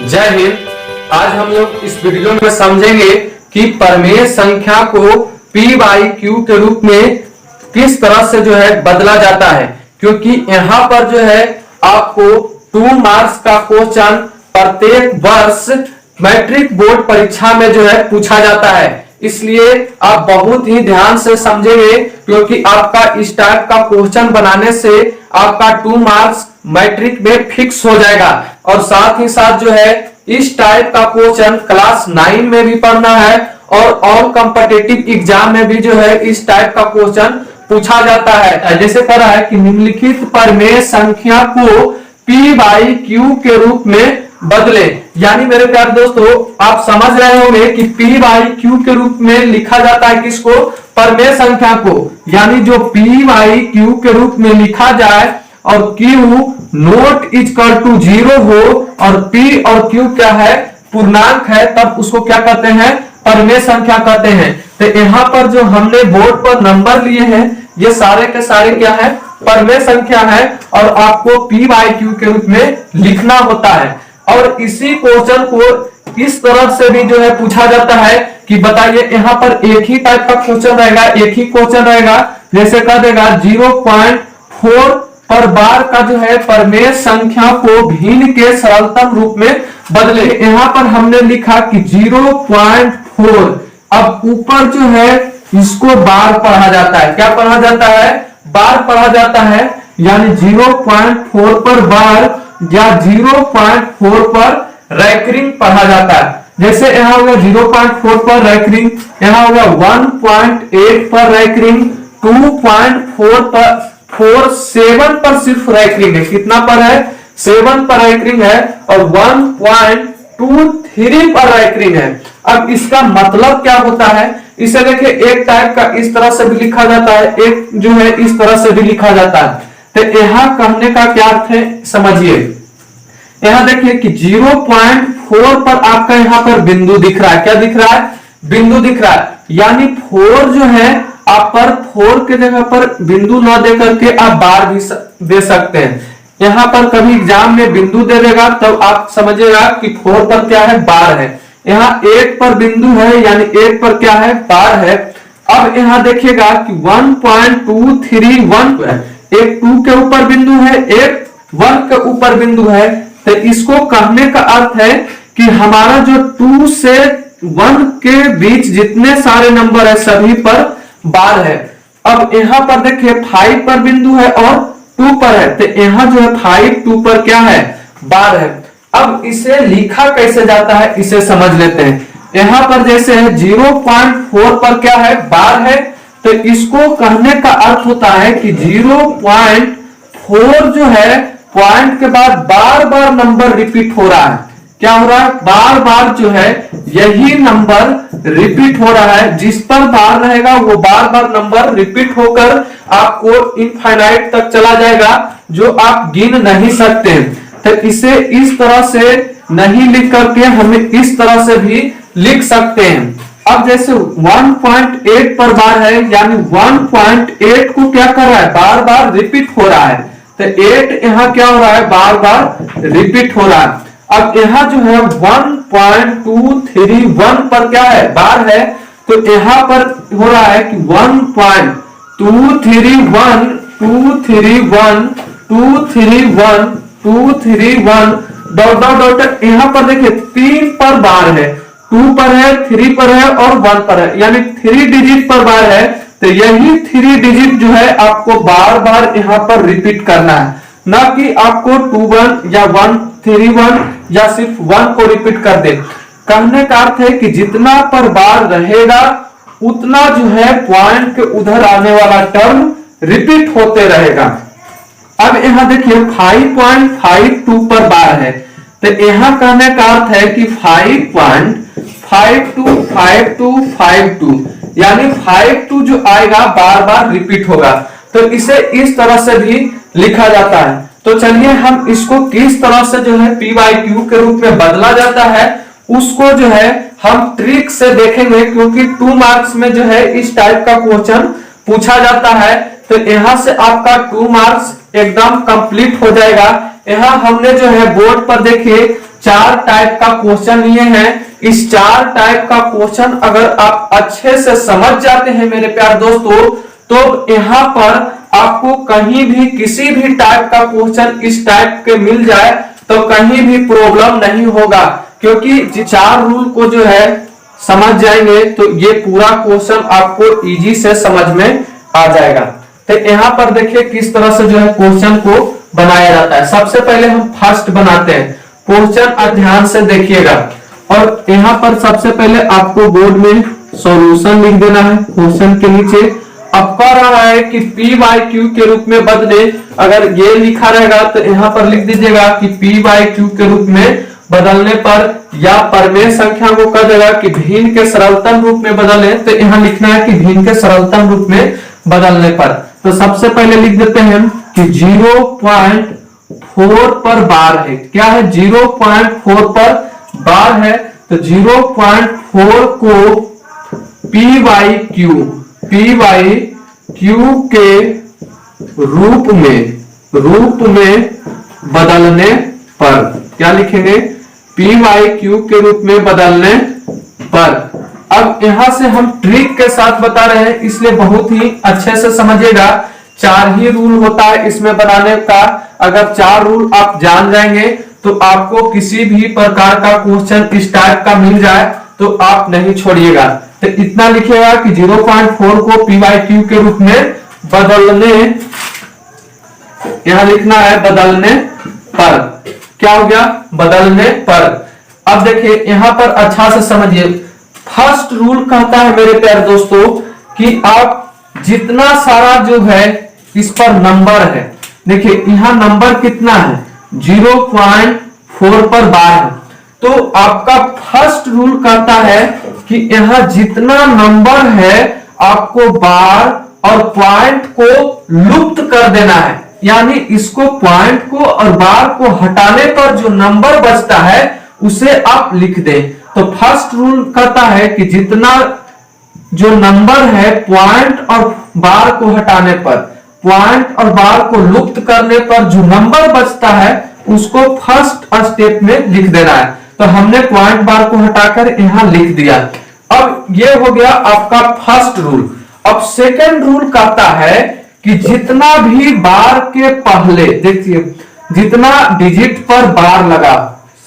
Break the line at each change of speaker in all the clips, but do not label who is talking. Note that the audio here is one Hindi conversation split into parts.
जय हिंद। आज हम लोग इस वीडियो में समझेंगे कि प्रमेय संख्या को P बाई Q के रूप में किस तरह से जो है बदला जाता है, क्योंकि यहाँ पर जो है आपको 2 मार्क्स का क्वेश्चन प्रत्येक वर्ष मैट्रिक बोर्ड परीक्षा में जो है पूछा जाता है। इसलिए आप बहुत ही ध्यान से समझेंगे, क्योंकि आपका इस टाइप का क्वेश्चन बनाने से आपका 2 मार्क्स मैट्रिक में फिक्स हो जाएगा। और साथ ही साथ जो है इस टाइप का क्वेश्चन क्लास 9 में भी पढ़ना है और ऑल कॉम्पिटिटिव एग्जाम में भी जो है इस टाइप का क्वेश्चन पूछा जाता है। जैसे कहा है कि निम्नलिखित प्रमेय संख्या को P बाई Q के रूप में बदले। यानी मेरे प्यारे दोस्तों, आप समझ रहे होंगे कि P बाई Q के रूप में लिखा जाता है किसको? प्रमेय संख्या को। यानी जो P बाई Q के रूप में लिखा जाए और Q नोट इक्वल टू 0 हो और P और Q क्या है? पूर्णांक है, तब उसको क्या कहते हैं? प्रमेय संख्या कहते हैं। तो यहाँ पर जो हमने बोर्ड पर नंबर लिए हैं, ये सारे के सारे क्या है? प्रमेय संख्या है और आपको P बाई Q के रूप में लिखना होता है। और इसी क्वेश्चन को इस तरह से भी जो है पूछा जाता है कि बताइए, यहाँ पर एक ही टाइप का क्वेश्चन रहेगा, एक ही क्वेश्चन रहेगा। जैसे कह देगा 0.4 पर बार का जो है प्रमेय संख्या को भिन्न के सरलतम रूप में बदले। यहाँ पर हमने लिखा कि 0.4। अब ऊपर जो है इसको बार पढ़ा जाता है। क्या पढ़ा जाता है? बार पढ़ा जाता है। यानी 0.4 पर बार या 0.4 पर रैकरिंग पढ़ा जाता है। जैसे यहाँ होगा 0.4 पर रैकरिंग, यहाँ होगा 1.8 पर रैकरिंग, 2.4 पर 7 पर सिर्फ रैकरिंग है। कितना पर है? 7 पर रैकरिंग है और 1.23 पर रैकरिंग है। अब इसका मतलब क्या होता है? इसे देखिए, एक टाइप का इस तरह से भी लिखा जाता है, एक जो है इस तरह से भी लिखा जाता है। तो यहाँ कहने का क्या अर्थ है समझिए। यहाँ देखिए कि 0.4 पर आपका यहाँ पर बिंदु दिख रहा है। क्या दिख रहा है? बिंदु दिख रहा है। यानी 4 जो है आप पर 4 के जगह पर बिंदु न दे करके आप बार भी दे सकते हैं। यहाँ पर कभी एग्जाम में बिंदु दे देगा तब आप समझिएगा कि 4 पर क्या है? बार है। यहाँ 8 पर बिंदु है, यानी 8 पर क्या है? बार है। अब यहाँ देखिएगा कि 1.231 है। एक 2 के ऊपर बिंदु है, एक 1 के ऊपर बिंदु है। तो इसको कहने का अर्थ है कि हमारा जो 2 से 1 के बीच जितने सारे नंबर है सभी पर बार है। अब यहाँ पर देखिए 5 पर बिंदु है और 2 पर है। तो यहाँ जो है 5, 2 पर क्या है? बार है। अब इसे लिखा कैसे जाता है इसे समझ लेते हैं। यहाँ पर जैसे है 0.4 पर क्या है? बार है। तो इसको कहने का अर्थ होता है कि 0.4 जो है पॉइंट के बाद बार बार नंबर रिपीट हो रहा है। क्या हो रहा है? बार बार जो है यही नंबर रिपीट हो रहा है। जिस पर बार रहेगा वो बार बार नंबर रिपीट होकर आपको इनफाइनाइट तक चला जाएगा, जो आप गिन नहीं सकते। तो इसे इस तरह से नहीं लिख करके हमें इस तरह से भी लिख सकते हैं। अब जैसे 1.8 पर बार है, यानी 1.8 को क्या कर रहा है? बार बार रिपीट हो रहा है। तो 8 यहाँ क्या हो रहा है? बार बार रिपीट हो रहा है। अब यहाँ जो है 1.231 पर क्या है? बार है। तो यहाँ पर हो रहा है कि 1.231 डॉट डॉट डॉट। यहाँ पर देखिए 3 पर बार है, 2 पर है, 3 पर है और 1 पर है, यानी 3 डिजिट पर बार है। तो यही 3 डिजिट जो है आपको बार बार यहाँ पर रिपीट करना है, ना कि आपको 21 या 131 या सिर्फ 1 को रिपीट कर दे। कहने का अर्थ है कि जितना पर बार रहेगा उतना जो है पॉइंट के उधर आने वाला टर्म रिपीट होते रहेगा। अब यहाँ देखिए 5.52 पर बार है। तो यहाँ कहने का अर्थ है कि 5.525252, यानी 52 जो आएगा बार बार रिपीट होगा। तो इसे इस तरह से भी लिखा जाता है। तो चलिए हम इसको किस तरह से जो है P बाई Q के रूप में बदला जाता है उसको जो है हम ट्रिक से देखेंगे, क्योंकि 2 मार्क्स में जो है इस टाइप का क्वेश्चन पूछा जाता है। तो यहाँ से आपका 2 मार्क्स एकदम कंप्लीट हो जाएगा। यहाँ हमने जो है बोर्ड पर देखिए 4 टाइप का क्वेश्चन लिए हैं। इस 4 टाइप का क्वेश्चन अगर आप अच्छे से समझ जाते हैं मेरे प्यारे दोस्तों, तो यहाँ पर आपको कहीं भी किसी भी टाइप का क्वेश्चन इस टाइप के मिल जाए तो कहीं भी प्रॉब्लम नहीं होगा, क्योंकि 4 रूल को जो है समझ जाएंगे तो ये पूरा क्वेश्चन आपको इजी से समझ में आ जाएगा। तो यहाँ पर देखिए किस तरह से जो है क्वेश्चन को बनाया जाता है। सबसे पहले हम फर्स्ट बनाते हैं क्वेश्चन, ध्यान से देखिएगा। और यहाँ पर सबसे पहले आपको बोर्ड में सॉल्यूशन लिख देना है। क्वेश्चन के नीचे अब कह रहा है कि P बाई Q के रूप में बदले। अगर ये लिखा रहेगा तो यहाँ पर लिख दीजिएगा कि P बाई Q के रूप में बदलने पर, या परमेय संख्या को कह देगा कि भिन्न के सरलतम रूप में बदले, तो यहाँ लिखना है कि भिन्न के सरलतम रूप में बदलने पर। तो सबसे पहले लिख देते हैं कि 0.4 पर बार है। क्या है? 0.4 पर बार है। तो 0.4 को P बाई Q के रूप में बदलने पर, क्या लिखेंगे? P बाई Q के रूप में बदलने पर। अब यहां से हम ट्रिक के साथ बता रहे हैं, इसलिए बहुत ही अच्छे से समझिएगा। 4 ही रूल होता है इसमें बनाने का। अगर 4 रूल आप जान जाएंगे तो आपको किसी भी प्रकार का क्वेश्चन इस टाइप का मिल जाए तो आप नहीं छोड़िएगा। तो इतना लिखिएगा कि 0.4 को P बाई Q के रूप में बदलने, यहां लिखना है बदलने पर। क्या हो गया? बदलने पर। अब देखिए यहां पर अच्छा से समझिए। फर्स्ट रूल कहता है मेरे प्यारे दोस्तों कि आप जितना सारा जो है इस पर नंबर है, देखिए यहां नंबर कितना है? 0.4 पर बार है। तो आपका फर्स्ट रूल कहता है कि यहां जितना नंबर है आपको बार और पॉइंट को लुप्त कर देना है। यानी इसको पॉइंट को और बार को हटाने पर जो नंबर बचता है उसे आप लिख दें। तो फर्स्ट रूल कहता है कि जितना जो नंबर है पॉइंट और बार को हटाने पर, पॉइंट और बार को लुप्त करने पर जो नंबर बचता है उसको फर्स्ट स्टेप में लिख देना है। तो हमने पॉइंट बार को हटाकर यहां लिख दिया। अब ये हो गया आपका फर्स्ट रूल। अब सेकेंड रूल कहता है कि जितना भी बार के पहले, देखिए जितना डिजिट पर बार लगा,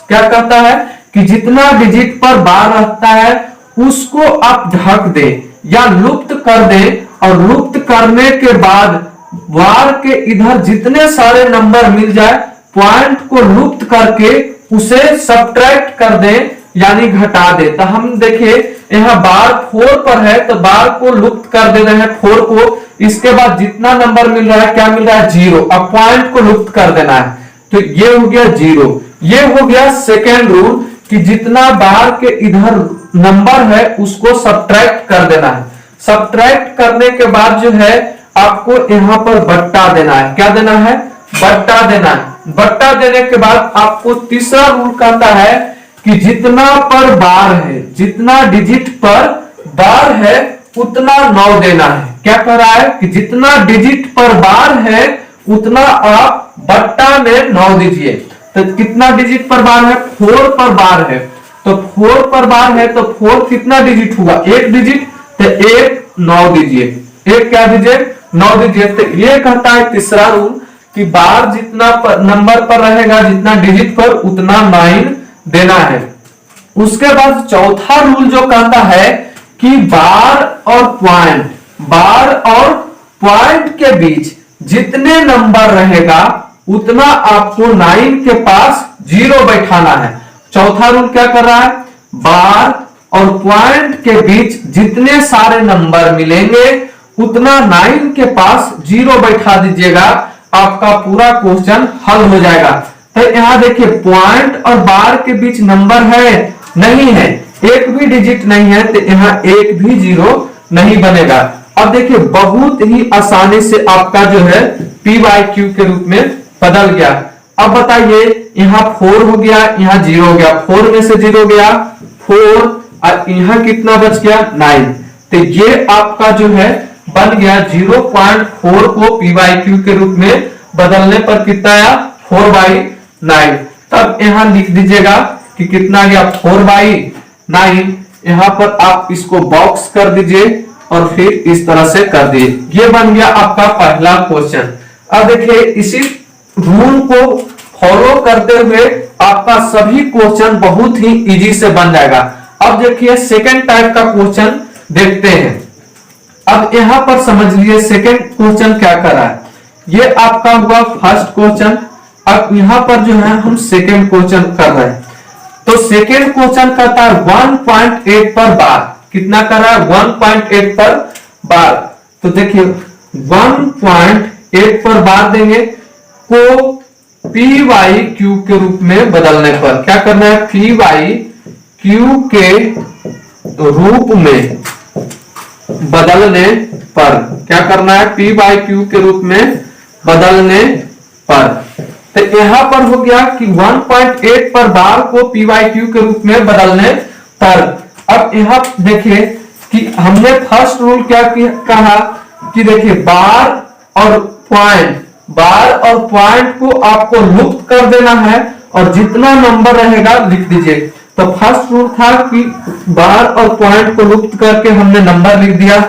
क्या कहता है कि जितना डिजिट पर बार रहता है उसको आप ढक दें या लुप्त कर दें, और लुप्त करने के बाद बार के इधर जितने सारे नंबर मिल जाए पॉइंट को लुप्त करके उसे सब्ट्रैक्ट कर दें, यानी घटा दे। तो हम देखिए यहाँ बार 4 पर है तो बार को लुप्त कर दे रहे हैं 4 को। इसके बाद जितना नंबर मिल रहा है, क्या मिल रहा है? 0। अब पॉइंट को लुप्त कर देना है, तो ये हो गया 0। ये हो गया सेकेंड रूल कि जितना बार के इधर नंबर है उसको सब्ट्रैक्ट कर देना है। सब्ट्रैक्ट करने के बाद जो है आपको यहाँ पर बट्टा देना है। क्या देना है? बट्टा देना है। बट्टा देने के बाद आपको तीसरा रूल कहता है कि जितना पर बार है, जितना डिजिट पर बार है उतना 9 देना है। क्या कह रहा है कि जितना डिजिट पर बार है उतना आप बट्टा में 9 दीजिए। तो कितना डिजिट पर बार है? 4 पर बार है। तो 4 पर बार है तो 4 कितना डिजिट हुआ? 1 डिजिट। तो 1 9 दीजिए। 1 क्या दीजिए? 9 दीजिए। तो ये कहता है तीसरा रूल कि बार जितना नंबर पर रहेगा, जितना डिजिट पर, उतना 9 देना है। उसके बाद चौथा रूल जो कहता है कि बार और पॉइंट के बीच जितने नंबर रहेगा उतना आपको 9 के पास 0 बैठाना है। चौथा रूल क्या कर रहा है? बार और पॉइंट के बीच जितने सारे नंबर मिलेंगे उतना 9 के पास 0 बैठा दीजिएगा, आपका पूरा क्वेश्चन हल हो जाएगा। तो यहां देखिए पॉइंट और बार के बीच नंबर है? नहीं है, एक भी डिजिट नहीं है, तो यहां एक भी 0 नहीं बनेगा। अब देखिए बहुत ही आसानी से आपका जो है P बाई Q के रूप में बदल गया। अब बताइए यहाँ 4 हो गया, यहाँ 0 हो गया। 4 में से 0 गया 4, और यहाँ कितना बच गया? 9। तो ये आपका जो है बन गया 0.4 को पी बाई क्यू के रूप में बदलने पर कितना आया 4/9। तब यहां लिख दीजिएगा कि कितना गया 4/9। यहां पर आप इसको बॉक्स कर दीजिए और फिर इस तरह से कर दीजिए। ये बन गया आपका पहला क्वेश्चन। अब देखिए इसी रूल को फॉलो करते हुए आपका सभी क्वेश्चन बहुत ही इजी से बन जाएगा। अब देखिए सेकंड टाइप का क्वेश्चन देखते हैं। अब यहां पर समझ लीजिए सेकंड क्वेश्चन क्या कर रहा है। ये आपका हुआ फर्स्ट क्वेश्चन। अब यहां पर जो है हम सेकंड क्वेश्चन कर रहे हैं। तो सेकंड क्वेश्चन करता है 1.8 पर बार। कितना कर रहा है 1.8 पर बार। तो देखिए 1.8 पर बार देंगे को पी बाई क्यू के रूप में बदलने पर क्या करना है पी बाई क्यू के रूप में बदलने पर क्या करना है पी बाई क्यू के रूप में बदलने पर। तो यहां पर हो गया कि 1.8 पर बार को पी बाई क्यू के रूप में बदलने पर। अब यहां देखिए कि हमने फर्स्ट रूल क्या कहा कि देखिए बार और पॉइंट को आपको लुप्त कर देना है और जितना नंबर रहेगा लिख दीजिए। तो फर्स्ट रूल था कि बार और पॉइंट को लुप्त करके हमने नंबर लिख दिया।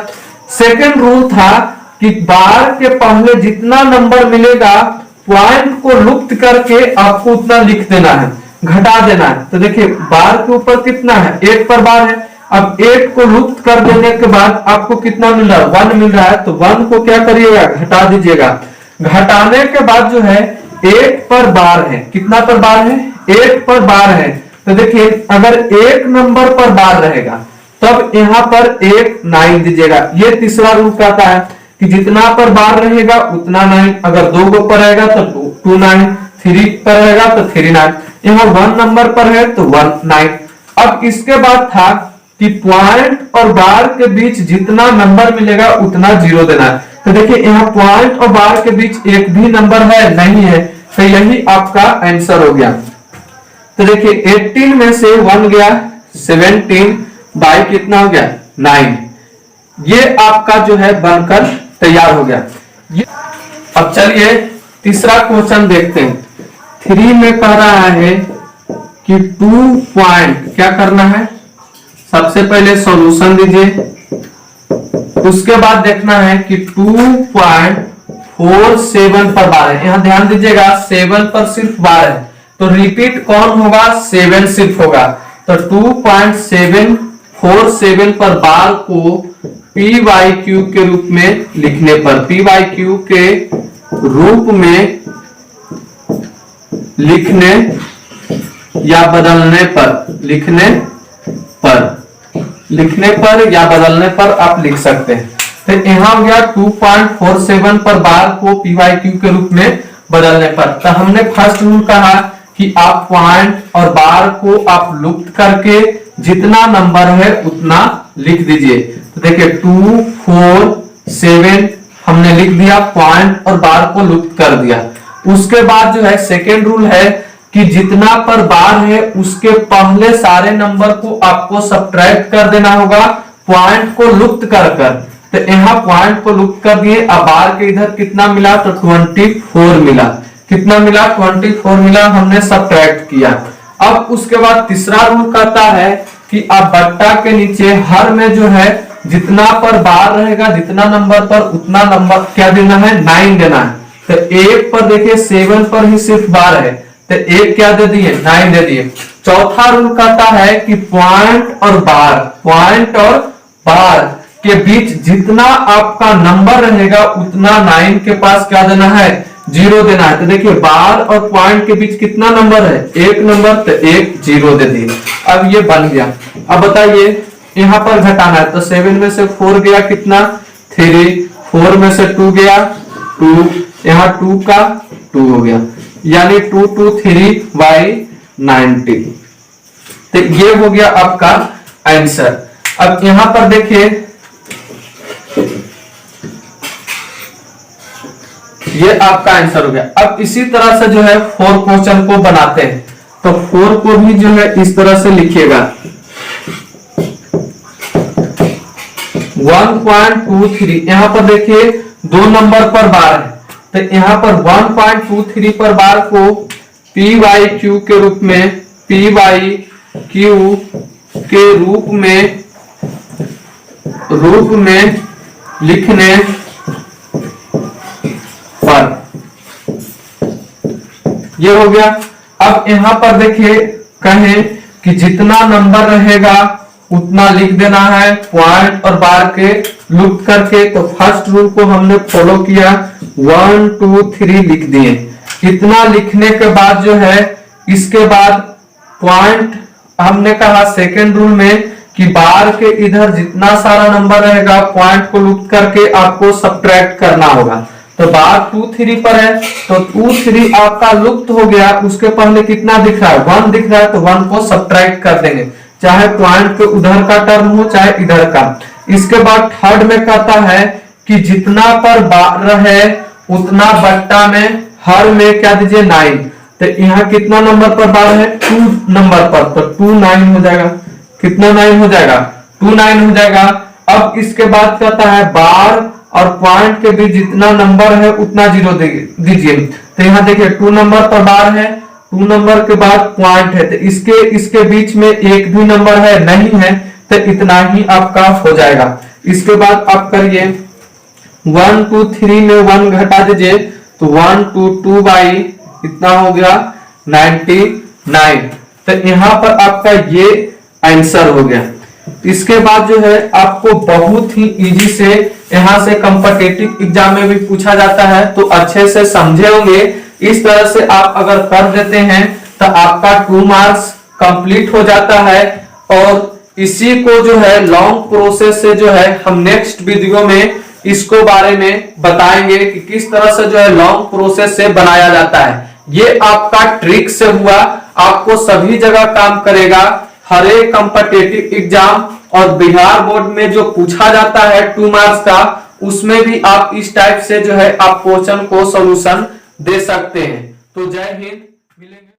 सेकंड रूल था कि बार के पहले जितना नंबर मिलेगा पॉइंट को लुप्त करके आपको उतना लिख देना है, घटा देना है। तो देखिए बार के ऊपर कितना है 8 पर बार है। अब 8 को लुप्त कर देने के बाद आपको कितना मिल रहा है 1 मिल रहा है। तो 1 को क्या करिएगा घटा दीजिएगा। घटाने के बाद जो है 8 पर बार है। कितना पर बार है 8 पर बार है। तो देखिए अगर एक नंबर पर बार रहेगा तब यहां पर 1 9 दीजिएगा। ये तीसरा रूल कहता है कि जितना पर बार रहेगा उतना 9। अगर 2 पर रहेगा तो 2 9, 3 पर रहेगा तो 3 9। यहाँ 1 नंबर पर है तो 1 9। अब इसके बाद था कि पॉइंट और बार के बीच जितना नंबर मिलेगा उतना 0 देना है। तो देखिए यहाँ पॉइंट और बार के बीच एक भी नंबर है नहीं है। तो यही आपका आंसर हो गया। तो देखिए 18 में से 1 गया 17 बाई कितना हो गया 9। ये आपका जो है बनकर तैयार हो गया। अब चलिए तीसरा क्वेश्चन देखते हैं। 3 में कह रहा है कि 2 पॉइंट क्या करना है सबसे पहले सॉल्यूशन दीजिए। उसके बाद देखना है कि 2.47 पर बार है। यहां ध्यान दीजिएगा 7 पर सिर्फ बार है तो रिपीट कौन होगा 7 सिर्फ होगा। तो 2.747 पर बार को पी बाई क्यू के रूप में लिखने पर पी बाई क्यू के रूप में लिखने या बदलने पर या बदलने पर आप लिख सकते हैं। तो यहां हो गया 2.47 पर बार को पी बाई क्यू के रूप में बदलने पर। तो हमने फर्स्ट रूल कहा कि आप पॉइंट और बार को आप लुप्त करके जितना नंबर है उतना लिख दीजिए। तो देखिए 247 हमने लिख दिया, पॉइंट और बार को लुप्त कर दिया। उसके बाद जो है सेकेंड रूल है कि जितना पर बार है उसके पहले सारे नंबर को आपको सब्ट्रैक्ट कर देना होगा पॉइंट को लुप्त कर। तो यहाँ पॉइंट को लुप्त कर दिए। अब बार के इधर कितना मिला तो 24 मिला। कितना मिला 24 मिला, हमने सब्ट्रैक्ट किया। अब उसके बाद तीसरा रूल कहता है कि आप बट्टा के नीचे हर में जो है जितना पर बार रहेगा जितना नंबर पर उतना नंबर क्या देना है 9 देना है। तो 1 पर देखिए 7 पर ही सिर्फ बार है तो 1 क्या दे दिए 9 दे दिए। चौथा रूल कहता है कि पॉइंट और बार के बीच जितना आपका नंबर रहेगा उतना 9 के पास क्या देना है 0 देना है। तो देखिए बार और पॉइंट के बीच कितना नंबर है 1 नंबर तो 1 0 दे दिए। अब ये बन गया। अब बताइए यहां पर घटाना है तो 7 में से 4 गया कितना 3, 4 में से 2 गया 2, यहाँ 2 का 2 हो गया यानी 223/90। तो ये हो गया आपका आंसर। अब यहां पर देखिए ये आपका आंसर हो गया। अब इसी तरह से जो है 4 क्वेश्चन को बनाते हैं। तो 4 को भी जो है इस तरह से लिखिएगा 1.23, यहाँ पर देखिए 2 नंबर पर बार है, तो यहाँ पर 1.23 पर बार को पी वाई क्यू के रूप में, पी वाई क्यू के रूप में लिखने पर ये हो गया। अब यहाँ पर देखिए कहें कि जितना नंबर रहेगा उतना लिख देना है, पॉइंट और बार के लुप्त करके। तो फर्स्ट रूल को हमने फॉलो किया, 1 2 3 लिख दिए। इतना लिखने के बाद जो है इसके बाद पॉइंट हमने कहा सेकेंड रूल में कि बार के इधर जितना सारा नंबर रहेगा पॉइंट को लुप्त करके आपको सब्ट्रैक्ट करना होगा। तो बार 2 3 पर है तो 2 3 आपका लुप्त हो गया, उसके पहले कितना दिख रहा है 1 दिख रहा है, तो 1 को सब्ट्रैक्ट कर देंगे, चाहे पॉइंट के उधर का टर्म हो चाहे इधर का। इसके बाद थर्ड में कहता है कि जितना पर बार रहे उतना बट्टा में हर में क्या दीजिए 9। तो यहाँ कितना नंबर पर बार है 2 नंबर पर, तो 2 9 हो जाएगा। कितना 9 हो जाएगा 2 9 हो जाएगा। अब इसके बाद कहता है बार और पॉइंट के बीच जितना नंबर है उतना 0 दीजिए। तो यहाँ देखिए 2 नंबर पर बार है, 2 नंबर के बाद पॉइंट है, तो इसके बीच में एक भी नंबर है नहीं है, तो इतना ही आपका हो जाएगा। इसके बाद आप करिए 1 2 3 में 1 घटा दीजिए, तो 1 2 2 बाई इतना हो गया 99। तो यहाँ पर आपका ये आंसर हो गया। इसके बाद जो है आपको बहुत ही इजी से यहाँ से कॉम्पिटिटिव एग्जाम में भी पूछा जाता है, तो अच्छे से समझे होंगे। इस तरह से आप अगर कर देते हैं तो आपका 2 मार्क्स कंप्लीट हो जाता है। और इसी को जो है लॉन्ग प्रोसेस से जो है हम नेक्स्ट वीडियो में इसको बारे में बताएंगे कि किस तरह से जो है लॉन्ग प्रोसेस से बनाया जाता है। ये आपका ट्रिक से हुआ, आपको सभी जगह काम करेगा, हर एक कॉम्पिटिटिव एग्जाम और बिहार बोर्ड में जो पूछा जाता है 2 मार्क्स का, उसमें भी आप इस टाइप से जो है आप क्वेश्चन को सॉल्यूशन दे सकते हैं। तो जय हिंद, मिलेंगे।